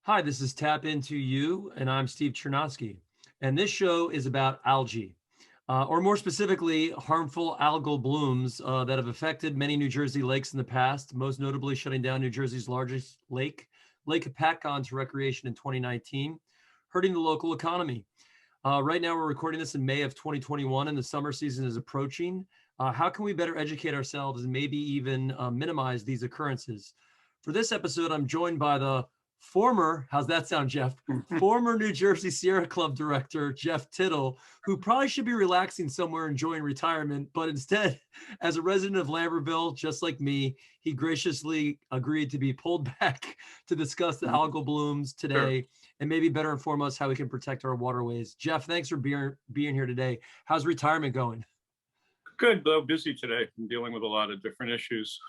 Hi, this is Tap Into You, and I'm Steve Chernosky. And this show is about algae, or more specifically, harmful algal blooms that have affected many New Jersey lakes in the past, most notably shutting down New Jersey's largest lake, Lake Hopatcong, to recreation in 2019, hurting the local economy. Right now, we're recording this in May of 2021, and the summer season is approaching. How can we better educate ourselves and maybe even minimize these occurrences? For this episode, I'm joined by the former, how's that sound, Jeff? Former New Jersey Sierra Club director, Jeff Tittel, who probably should be relaxing somewhere enjoying retirement, but instead, as a resident of Lambertville, just like me, he graciously agreed to be pulled back to discuss the algal blooms Sure. today and maybe better inform us how we can protect our waterways. Jeff, thanks for being here today. How's retirement going? Good, though busy today. I'm dealing with a lot of different issues,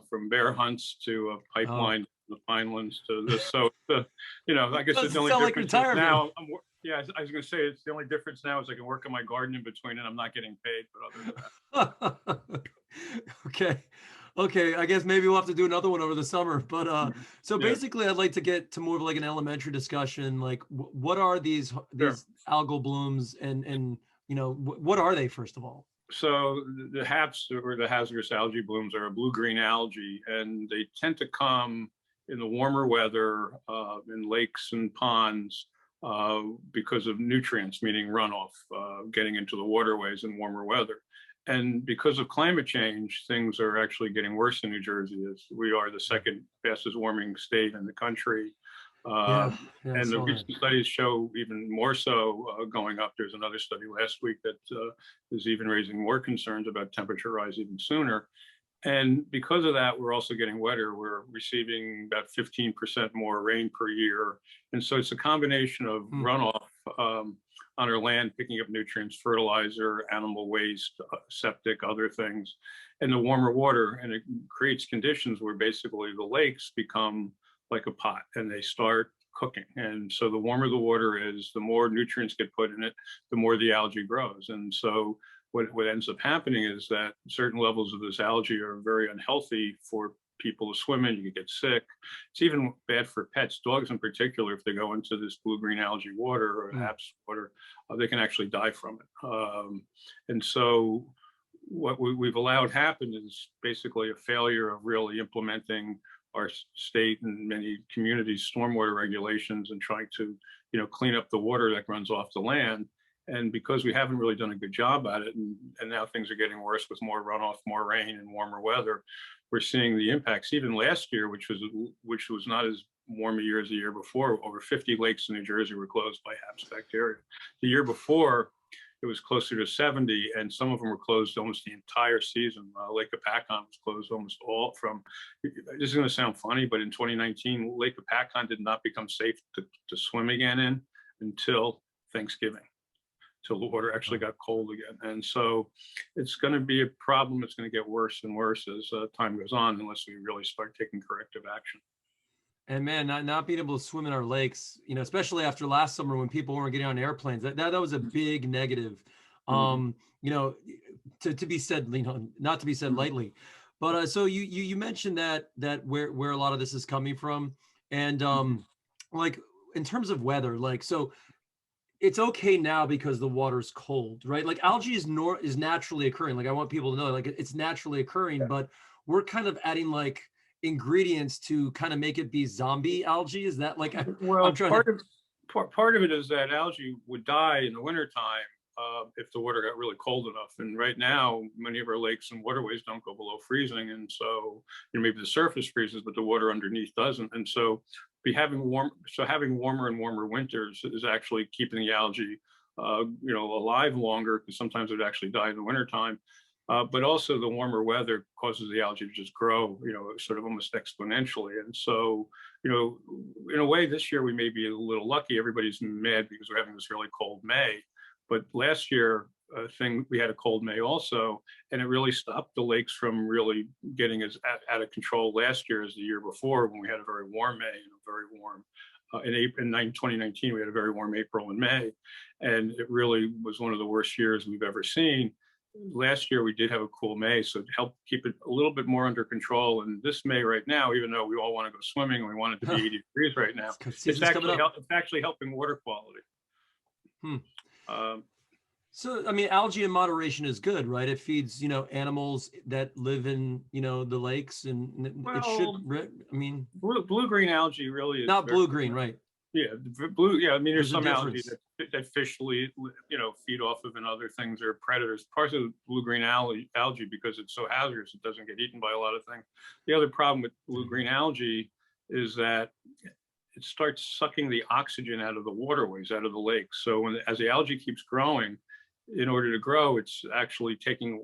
from bear hunts to Oh, pipeline, the Pinelands to this. So, I guess the doesn't only sound like difference is retirement. now yeah, I was going to say it's the only difference now is I can work on my garden in between and I'm not getting paid. But other than that, Okay. Okay, I guess maybe we'll have to do another one over the summer. But so yeah, basically I'd like to get to more of like an elementary discussion. Like what are sure. these algal blooms and what are they first of all? So the HAPs or the hazardous algae blooms are a blue-green algae, and they tend to come in the warmer weather in lakes and ponds because of nutrients, meaning runoff, getting into the waterways in warmer weather. And because of climate change, things are actually getting worse in New Jersey, as we are the second fastest warming state in the country. Uh, Yeah, yeah, I and the saw that. recent studies show even more so going up. There's another study last week that is even raising more concerns about temperature rise even sooner. And because of that, we're also getting wetter. We're receiving about 15% more rain per year. And so it's a combination of Hmm. runoff on our land, picking up nutrients, fertilizer, animal waste, septic, other things, and the warmer water. And it creates conditions where basically the lakes become like a pot and they start cooking. And so the warmer the water is, the more nutrients get put in it, the more the algae grows. And so what ends up happening is that certain levels of this algae are very unhealthy for people to swim in. You could get sick. It's even bad for pets, dogs in particular. If they go into this blue-green algae water or Hmm. HAPS water, they can actually die from it. And so what we've allowed happen is basically a failure of really implementing our state and many communities stormwater regulations and trying to clean up the water that runs off the land. And because we haven't really done a good job at it, and now things are getting worse with more runoff, more rain, and warmer weather, we're seeing the impacts. Even last year, which was not as warm a year as the year before, over 50 lakes in New Jersey were closed by HAPS bacteria. The year before, it was closer to 70, and some of them were closed almost the entire season. Lake Hopatcong was closed almost all from. This is going to sound funny, but in 2019, Lake Hopatcong did not become safe to swim again in until Thanksgiving, till the water actually got cold again. And so it's going to be a problem. It's going to get worse and worse as time goes on, unless we really start taking corrective action. And man, not being able to swim in our lakes, especially after last summer when people weren't getting on airplanes, that was a big negative. Mm-hmm. Um, you know, to be said, not to be said lightly. But so you mentioned that where a lot of this is coming from, and like in terms of weather, like so it's okay now because the water's cold, right? Like algae is naturally occurring. Like I want people to know, like it's naturally occurring, but we're kind of adding like ingredients to kind of make it be zombie algae. Is that like I'm Well, trying to? part of it is that algae would die in the wintertime if the water got really cold enough. And right now, many of our lakes and waterways don't go below freezing, and so maybe the surface freezes, but the water underneath doesn't. And so, having warmer and warmer winters is actually keeping the algae, alive longer, because sometimes it would actually die in the wintertime. But also the warmer weather causes the algae to just grow, sort of almost exponentially. And so, in a way, this year we may be a little lucky. Everybody's mad because we're having this really cold May. But last year, we had a cold May also, and it really stopped the lakes from really getting as out of control last year as the year before, when we had a very warm May and a very warm. In 2019, we had a very warm April and May, and it really was one of the worst years we've ever seen. last year we did have a cool May, so to help keep it a little bit more under control. And this May right now, even though we all want to go swimming and we want it to be 80 degrees right now, Season's coming up. it's actually helping water quality. Hmm. Um, So, I mean, algae in moderation is good, right? It feeds, animals that live in, the lakes, and it should, well, I mean, blue-green algae really is not very, blue-green, right? yeah, blue. Yeah, I mean, there's There's a some algae difference. that fish feed off of, and other things are predators. Parts of blue-green algae, because it's so hazardous, it doesn't get eaten by a lot of things. The other problem with blue-green algae is that it starts sucking the oxygen out of the waterways, out of the lakes. So as the algae keeps growing, in order to grow, it's actually taking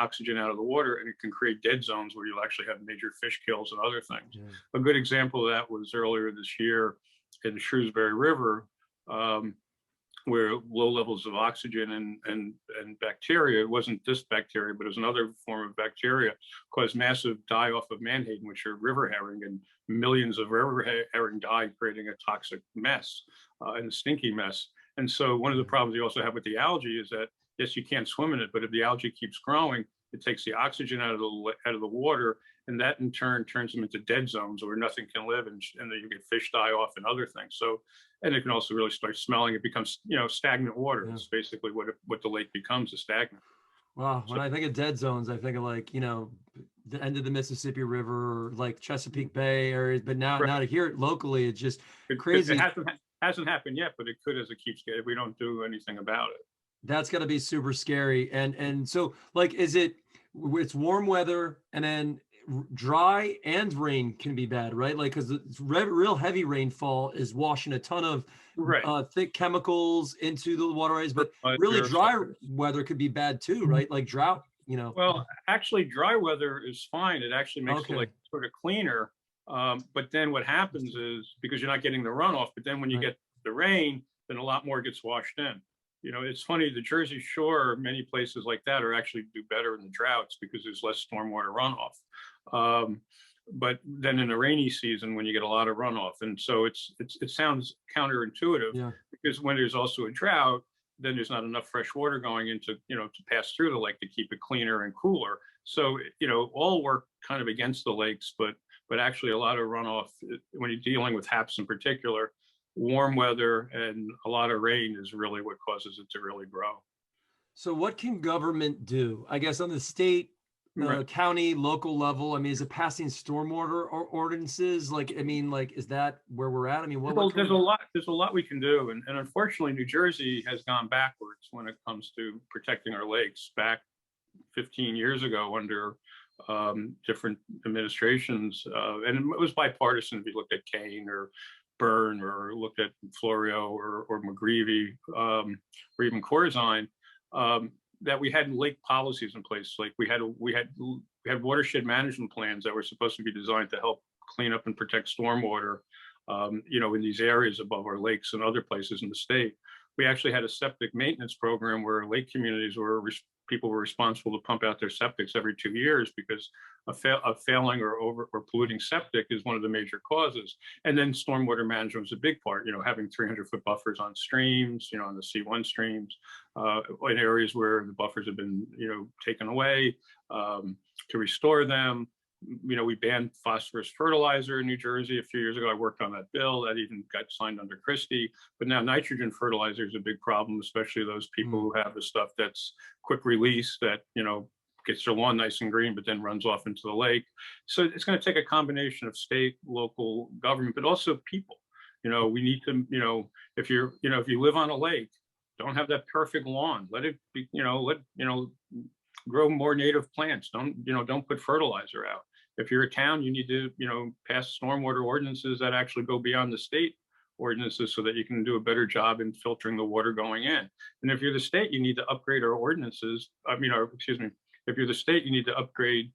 oxygen out of the water, and it can create dead zones where you'll actually have major fish kills and other things. Yeah. A good example of that was earlier this year in the Shrewsbury River, where low levels of oxygen and bacteria, it wasn't this bacteria, but it was another form of bacteria, caused massive die-off of menhaden, which are river herring, and millions of river herring died, creating a toxic mess and a stinky mess. And so one of the problems you also have with the algae is that, yes, you can't swim in it, but if the algae keeps growing, it takes the oxygen out of the water, and that in turn turns them into dead zones where nothing can live, and then you get fish die off and other things. So, and it can also really start smelling. It becomes, stagnant water. Yeah. It's basically what the lake becomes, is stagnant. Wow. When I think of dead zones, I think of the end of the Mississippi River, or like Chesapeake Bay areas. But now to hear it locally, it's just crazy. It hasn't happened yet, but it could, as it keeps getting, if we don't do anything about it. That's got to be super scary. And so, like, it's warm weather, and then dry and rain can be bad, right? Like, because real heavy rainfall is washing a ton of thick chemicals into the waterways, but really dry weather could be bad too, right? Like drought, Well, actually, dry weather is fine. It actually makes the lake sort of cleaner. But then what happens is, because you're not getting the runoff, but then when you get the rain, then a lot more gets washed in. It's funny, the Jersey Shore, many places like that are actually do better in the droughts because there's less stormwater runoff. But then in the rainy season, when you get a lot of runoff, and so it sounds counterintuitive, because when there's also a drought, then there's not enough fresh water going into, to pass through the lake to keep it cleaner and cooler. So, all work kind of against the lakes, but actually a lot of runoff, when you're dealing with HAPs in particular, warm weather and a lot of rain is really what causes it to really grow. So what can government do? I guess on the state, county, local level. I mean, is it passing stormwater ordinances? Is that where we're at? I mean, there's a lot we can do, and unfortunately, New Jersey has gone backwards when it comes to protecting our lakes. Back 15 years ago, under different administrations, and it was bipartisan. If you looked at Kane or Byrne, or looked at Florio or McGreevey, or even Corzine, that we had lake policies in place. Like we had watershed management plans that were supposed to be designed to help clean up and protect stormwater, in these areas above our lakes and other places in the state. We actually had a septic maintenance program where lake communities people were responsible to pump out their septics every 2 years, because a failing or polluting septic is one of the major causes. And then stormwater management was a big part, having 300-foot buffers on streams, on the C1 streams, in areas where the buffers have been, taken away, to restore them. We banned phosphorus fertilizer in New Jersey a few years ago. I worked on that bill that even got signed under Christie. But now nitrogen fertilizer is a big problem, especially those people who have the stuff that's quick release that, gets their lawn nice and green, but then runs off into the lake. So it's going to take a combination of state, local government, but also people. We need to, if you live on a lake, don't have that perfect lawn. Let it be, grow more native plants. Don't put fertilizer out. If you're a town, you need to, pass stormwater ordinances that actually go beyond the state ordinances so that you can do a better job in filtering the water going in. And if you're the state, you need to upgrade our ordinances. If you're the state, you need to upgrade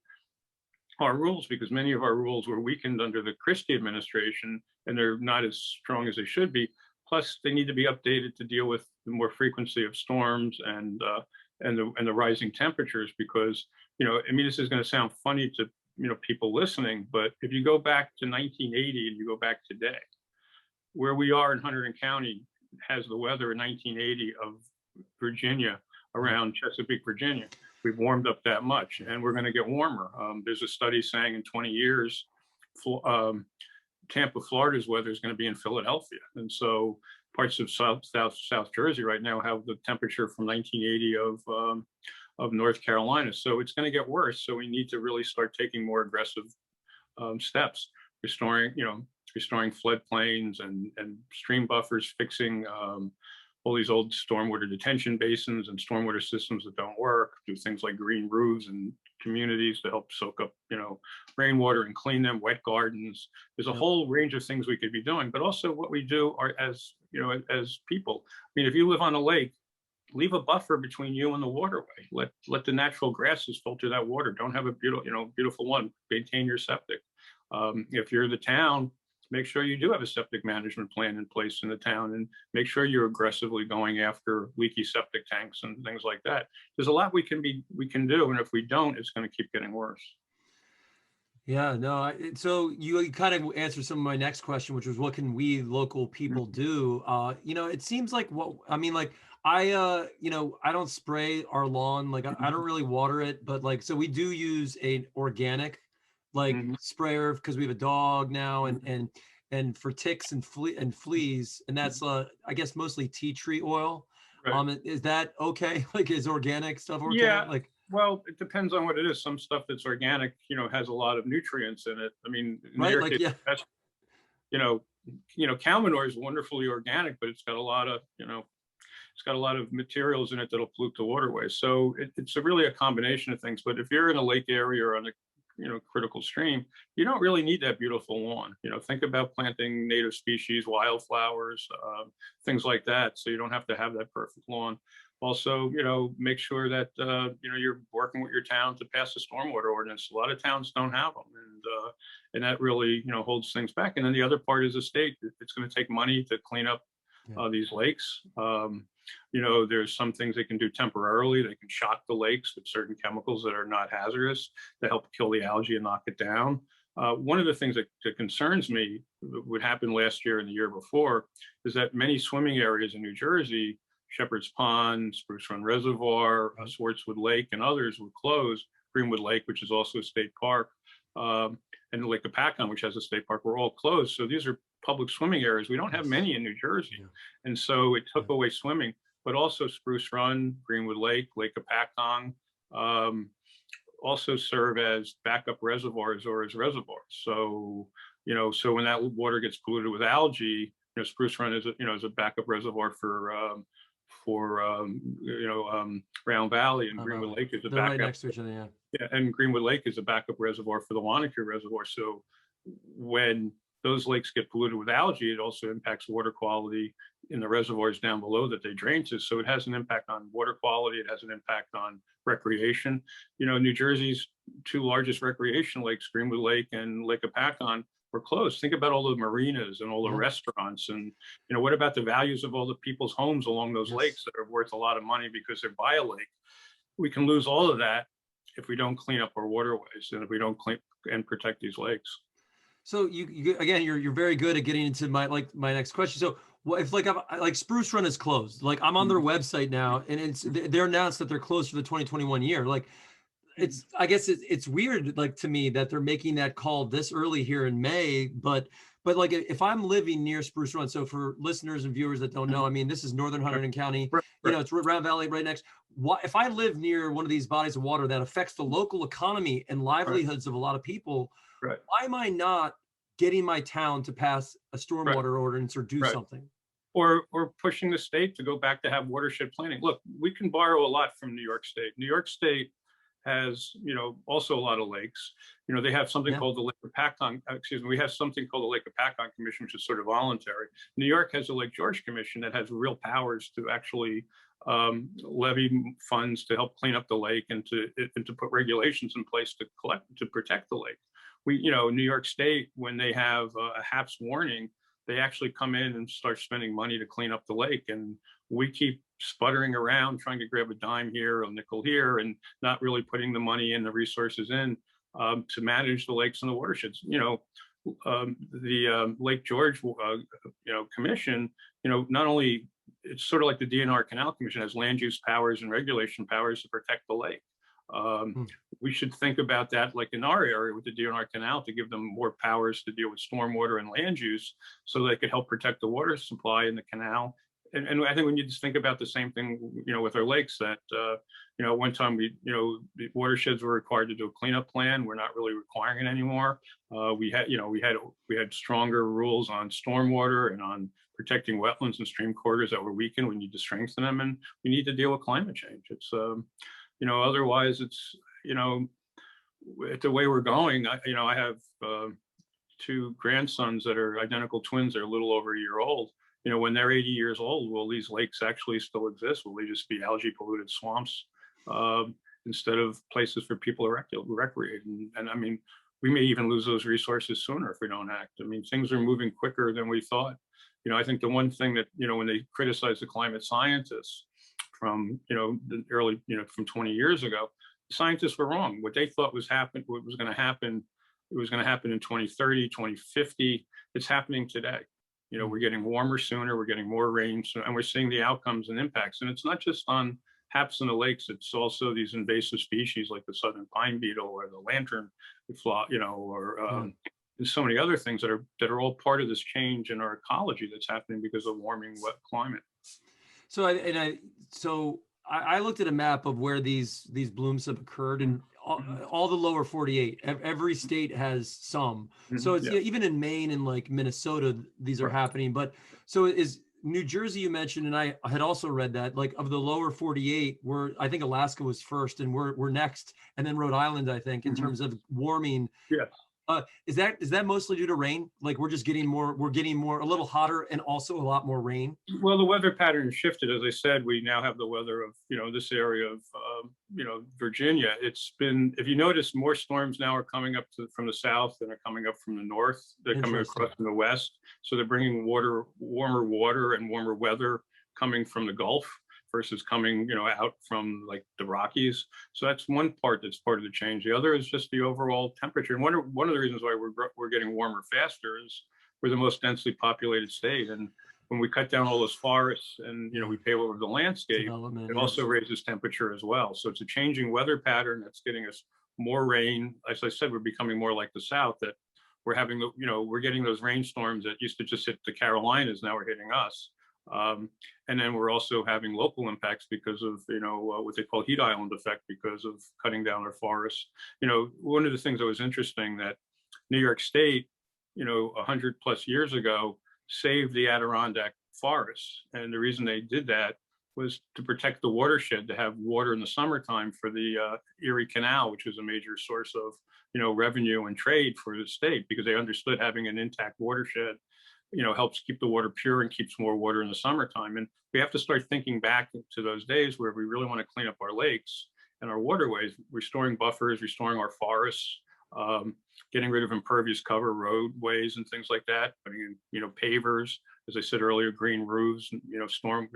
our rules, because many of our rules were weakened under the Christie administration, and they're not as strong as they should be. Plus, they need to be updated to deal with the more frequency of storms and the rising temperatures, because, this is going to sound funny to, people listening, but if you go back to 1980 and you go back today, where we are in Hunterdon County has the weather in 1980 of Virginia, around Chesapeake, Virginia. We've warmed up that much, and we're going to get warmer. There's a study saying in 20 years, Tampa, Florida's weather is going to be in Philadelphia, and so parts of South Jersey right now have the temperature from 1980 of North Carolina. So it's going to get worse. So we need to really start taking more aggressive steps, restoring floodplains and stream buffers, fixing all these old stormwater detention basins and stormwater systems that don't work, do things like green roofs and communities to help soak up, rainwater and clean them, wet gardens. There's a whole range of things we could be doing, but also what we do are as people. I mean, if you live on a lake, leave a buffer between you and the waterway. Let the natural grasses filter that water. Don't have a beautiful one. Maintain your septic. If you're the town, make sure you do have a septic management plan in place in the town, and make sure you're aggressively going after leaky septic tanks and things like that. There's a lot we can do, and if we don't, it's going to keep getting worse. Yeah, no. So you kind of answered some of my next question, which was what can we local people do? It seems like I don't spray our lawn. Like I don't really water it, but so we do use an organic sprayer because we have a dog now, and for ticks and fleas, and that's I guess mostly tea tree oil. Right. Is that okay? Like, is organic stuff okay? Yeah. Well, it depends on what it is. Some stuff that's organic, has a lot of nutrients in it. I mean, cow manure is wonderfully organic, but it's got a lot of materials in it that'll pollute the waterways. So it's really a combination of things. But if you're in a lake area or on a critical stream, you don't really need that beautiful lawn. Think about planting native species, wildflowers, things like that, so you don't have to have that perfect lawn. Also, make sure that you're working with your town to pass a stormwater ordinance. A lot of towns don't have them, and that really holds things back. And then the other part is the state. It's going to take money to clean up these lakes. There's some things they can do temporarily. They can shock the lakes with certain chemicals that are not hazardous to help kill the algae and knock it down. One of the things that concerns me, what happened last year and the year before, is that many swimming areas in New Jersey, Shepherd's Pond, Spruce Run Reservoir, Swartzwood Lake, and others were closed. Greenwood Lake, which is also a state park, and Lake Apacon, which has a state park, were all closed. So these are public swimming areas. We don't have many in New Jersey. And so it took away swimming, but also Spruce Run, Greenwood Lake, Lake Apacon, also serve as backup reservoirs or as reservoirs. So, so when that water gets polluted with algae, Spruce Run is a backup reservoir for Round Valley, and Greenwood Lake is a backup. Right next to each other, yeah, and Greenwood Lake is a backup reservoir for the Wanacre Reservoir. So when those lakes get polluted with algae, it also impacts water quality in the reservoirs down below that they drain to. So it has an impact on water quality. It has an impact on recreation. New Jersey's two largest recreation lakes, Greenwood Lake and Lake Apacon, were closed. Think about all the marinas and all the restaurants, and what about the values of all the people's homes along those lakes that are worth a lot of money because they're by a lake? We can lose all of that if we don't clean up our waterways and if we don't clean and protect these lakes. So you again, you're very good at getting into my next question. So what if like Spruce Run is closed? Like I'm on their website now, and they're announced that they're closed for the 2021 year. Like I guess it's weird, like, to me, that they're making that call this early here in May, but like if I'm living near Spruce Run, so for listeners and viewers that don't know, I mean, this is northern Hunterdon County, it's Round Valley right next. If I live near one of these bodies of water that affects the local economy and livelihoods of a lot of people, why am I not getting my town to pass a stormwater ordinance or do something? Or pushing the state to go back to have watershed planning. Look, we can borrow a lot from New York State. New York State has, also a lot of lakes. They have something called the Lake Apacon, we have something called the Lake Apacon Commission, which is sort of voluntary. New York has a Lake George Commission that has real powers to actually levy funds to help clean up the lake and to put regulations in place to protect the lake. New York State, when they have a HAPS warning, they actually come in and start spending money to clean up the lake. And we keep sputtering around trying to grab a dime here, a nickel here, and not really putting the money and the resources in to manage the lakes and the watersheds. The Lake George, Commission, not only it's sort of like the DNR Canal Commission has land use powers and regulation powers to protect the lake. Um, Hmm. we should think about that like in our area with the DNR Canal to give them more powers to deal with stormwater and land use so they could help protect the water supply in the canal. And I think we need to think about the same thing, with our lakes that, one time the watersheds were required to do a cleanup plan. We're not really requiring it anymore. We had stronger rules on stormwater and on protecting wetlands and stream corridors that were weakened. We need to strengthen them, and we need to deal with climate change. It's, otherwise it's, the way we're going, I have two grandsons that are identical twins. They're a little over a year old. When they're 80 years old, will these lakes actually still exist? Will they just be algae polluted swamps instead of places for people to recreate? And I mean, we may even lose those resources sooner if we don't act. I mean, things are moving quicker than we thought. I think the one thing that, when they criticize the climate scientists from, the early, from 20 years ago, scientists were wrong. What they thought was going to happen, it was going to happen in 2030, 2050. It's happening today. We're getting warmer sooner, we're getting more rain, and we're seeing the outcomes and impacts. And it's not just on haps in the lakes, it's also these invasive species like the southern pine beetle or the lantern fly, and so many other things that are all part of this change in our ecology that's happening because of warming wet climate. I looked at a map of where these blooms have occurred, and all the lower 48, every state has some. So it's even in Maine and like Minnesota, these are happening. But so is New Jersey, you mentioned, and I had also read that, like, of the lower 48, I think Alaska was first, and we're next, and then Rhode Island, I think, in terms of warming. Yeah. Is that mostly due to rain? Like we're getting more, a little hotter, and also a lot more rain. Well, the weather pattern shifted. As I said, we now have the weather of, this area of, Virginia. It's been, if you notice, more storms now are coming up from the south than are coming up from the north. They're coming across from the west. So they're bringing warmer water and warmer weather coming from the Gulf versus coming, out from like the Rockies. So that's one part that's part of the change. The other is just the overall temperature. And one of the reasons why we're getting warmer faster is we're the most densely populated state. And when we cut down all those forests and, we pave over the landscape, it also raises temperature as well. So it's a changing weather pattern that's getting us more rain. As I said, we're becoming more like the South, that we're having, we're getting those rainstorms that used to just hit the Carolinas. Now we're hitting us. And then we're also having local impacts because of, what they call heat island effect because of cutting down our forests. One of the things that was interesting that New York State, 100 plus years ago, saved the Adirondack forests. And the reason they did that was to protect the watershed, to have water in the summertime for the Erie Canal, which was a major source of, revenue and trade for the state, because they understood having an intact watershed helps keep the water pure and keeps more water in the summertime. And we have to start thinking back to those days where we really want to clean up our lakes and our waterways, restoring buffers, restoring our forests, getting rid of impervious cover roadways and things like that, putting in, pavers, as I said earlier, green roofs, storm,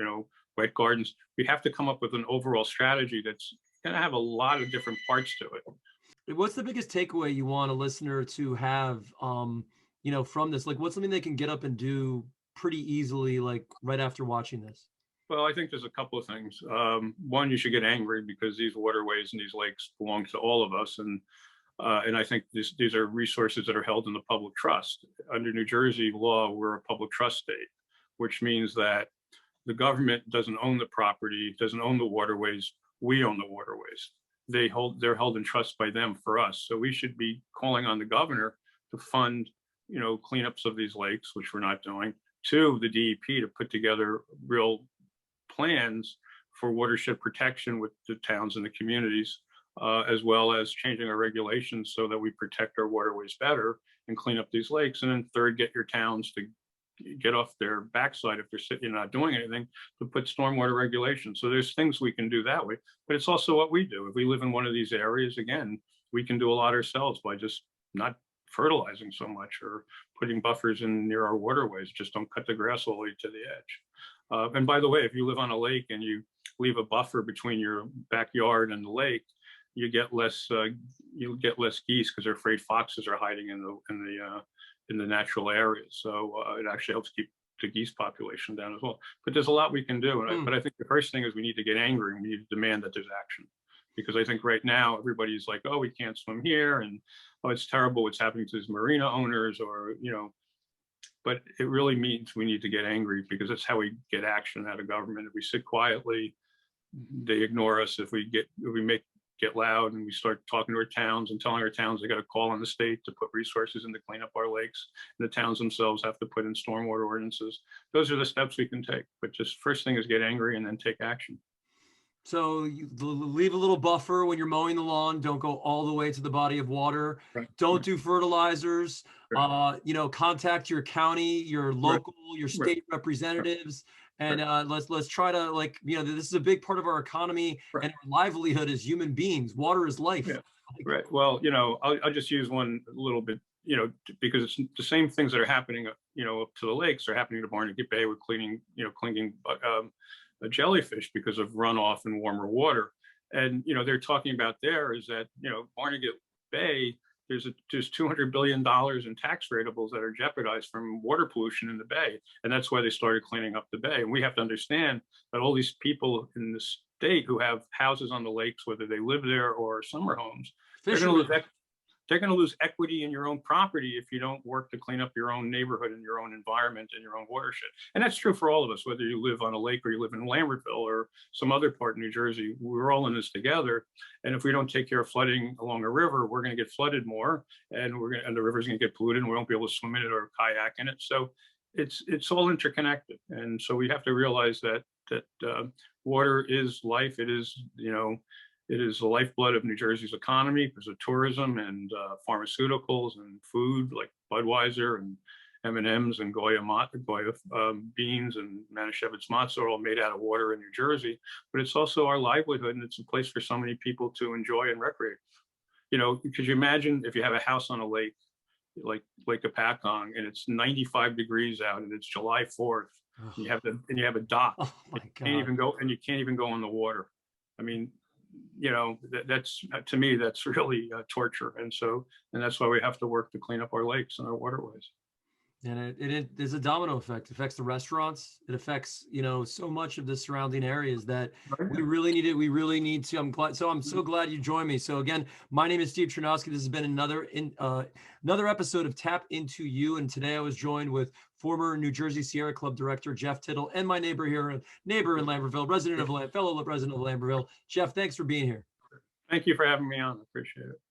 wet gardens. We have to come up with an overall strategy that's going to have a lot of different parts to it. What's the biggest takeaway you want a listener to have, from this? Like, what's something they can get up and do pretty easily, like right after watching this? Well, I think there's a couple of things. One, you should get angry because these waterways and these lakes belong to all of us. And I think these are resources that are held in the public trust. Under New Jersey law, we're a public trust state, which means that the government doesn't own the property, doesn't own the waterways. We own the waterways. They're held in trust by them for us. So we should be calling on the governor to fund, cleanups of these lakes, which we're not doing. Two, the DEP to put together real plans for watershed protection with the towns and the communities, as well as changing our regulations so that we protect our waterways better and clean up these lakes. And then third, get your towns to get off their backside if they're sitting not doing anything, to put stormwater regulations. So there's things we can do that way, but it's also what we do. If we live in one of these areas, again, we can do a lot ourselves by just not fertilizing so much or putting buffers in near our waterways. Just don't cut the grass all the way to the edge. And by the way, if you live on a lake and you leave a buffer between your backyard and the lake, you get less geese because they're afraid foxes are hiding in the natural areas. So it actually helps keep the geese population down as well. But there's a lot we can do. But I think the first thing is we need to get angry and we need to demand that there's action. Because I think right now everybody's like, oh, we can't swim here, and oh, it's terrible what's happening to these marina owners, or but it really means we need to get angry, because that's how we get action out of government. If we sit quietly, they ignore us. If we get loud and we start talking to our towns and telling our towns they got to call on the state to put resources in to clean up our lakes, and the towns themselves have to put in stormwater ordinances. Those are the steps we can take. But just first thing is get angry and then take action. So you leave a little buffer when you're mowing the lawn. Don't go all the way to the body of water. Right. Don't do fertilizers. Right. Contact your county, your local, your Right. state representatives, and let's try to, like, this is a big part of our economy Right. and our livelihood as human beings. Water is life. Yeah. Right. Well, I'll just use one a little bit, because it's the same things that are happening, up to the lakes are happening to Barnegat Bay with clinging jellyfish because of runoff and warmer water. And they're talking about there is that Barnegat Bay, there's $200 billion in tax rateables that are jeopardized from water pollution in the bay, and that's why they started cleaning up the bay. And we have to understand that all these people in the state who have houses on the lakes, whether they live there or summer homes, they're going to lose equity in your own property if you don't work to clean up your own neighborhood and your own environment and your own watershed. And that's true for all of us, whether you live on a lake or you live in Lambertville or some other part of New Jersey. We're all in this together. And if we don't take care of flooding along a river, we're going to get flooded more, and the river's going to get polluted, and we won't be able to swim in it or kayak in it. So it's all interconnected. And so we have to realize that water is life. It is, it is the lifeblood of New Jersey's economy because of tourism and pharmaceuticals and food like Budweiser and M&Ms and Goya beans and Manischewitz Mozza are all made out of water in New Jersey. But it's also our livelihood, and it's a place for so many people to enjoy and recreate. Could you imagine if you have a house on a lake, like Lake Apacong, and it's 95 degrees out and it's July 4th, and you have a dock. Oh my God. You can't even go on the water. I mean, that's, to me, that's really torture. And that's why we have to work to clean up our lakes and our waterways. And it is a domino effect. It affects the restaurants. It affects, so much of the surrounding areas that we really need it. We really need to. I'm so glad you joined me. So again, my name is Steve Chernowski. This has been another episode of Tap Into You. And today I was joined with former New Jersey Sierra Club director Jeff Tittel and my neighbor in Lambertville, fellow resident of Lambertville. Jeff, thanks for being here. Thank you for having me on. I appreciate it.